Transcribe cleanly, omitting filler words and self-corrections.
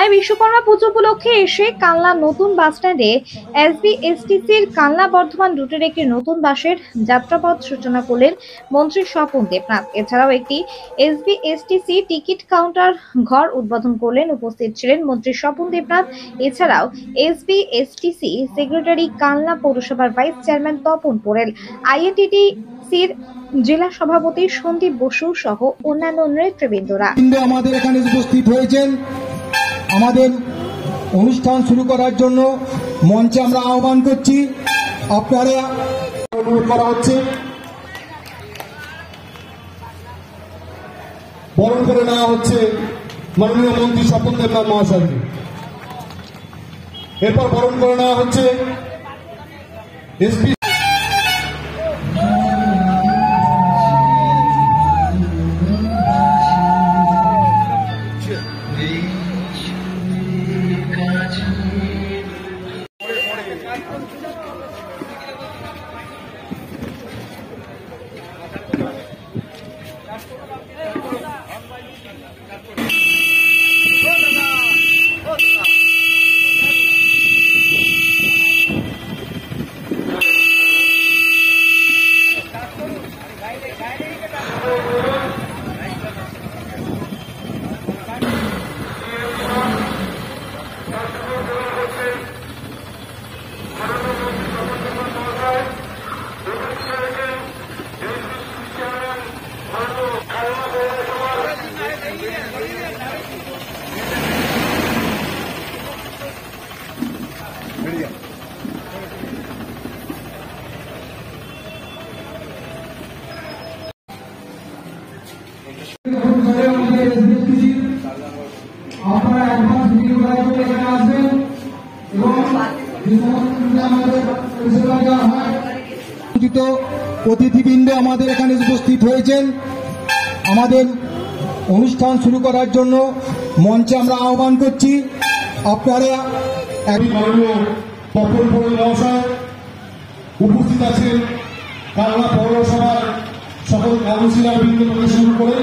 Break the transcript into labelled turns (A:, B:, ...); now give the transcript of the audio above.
A: তাই বিশ্বকর্মা পুজো উপলক্ষে এসে কালনা নতুন বাসস্ট্যান্ডে এসবিএসটিসির কালনা বর্ধমান রুটের একটি নতুন বাসের যাত্রাপথ সূচনা করলেন মন্ত্রী স্বপন দেবনাথ। এছাড়াও একটি এসবিএসটিসি টিকিট কাউন্টার ঘর উদ্বোধন করলেন। উপস্থিত ছিলেন মন্ত্রী স্বপন দেবনাথ। এছাড়াও এসবিএসটিসি সেক্রেটারি, কালনা পৌরসভার ভাইস চেয়ারম্যান তপন পোরেল, আইএনটিটিসির জেলা সভাপতি সন্দীপ বসু সহ অন্যান্য নেতৃবৃন্দরা
B: আমাদের এখানে উপস্থিত হয়েছেন। আমাদের অনুষ্ঠান শুরু করার জন্য মঞ্চে আমরা আহ্বান করছি, আপনারা অনুরোধ করা হচ্ছে বরণ করে নেওয়া হচ্ছে মাননীয় মন্ত্রী স্বপন দেবনাথ মহাশয়কে। এরপর বরণ করে নেওয়া হচ্ছে এসপি অতিথিবৃন্দ আমাদের এখানে উপস্থিত হয়েছেন। আমাদের অনুষ্ঠান শুরু করার জন্য মঞ্চে আমরা আহ্বান করছি, আপনারা তপন পোরেল মহাশয় উপস্থিত আছেন। কালনা পৌরসভার সকল কাউন্সিলর বৃন্দ থেকে শুরু করে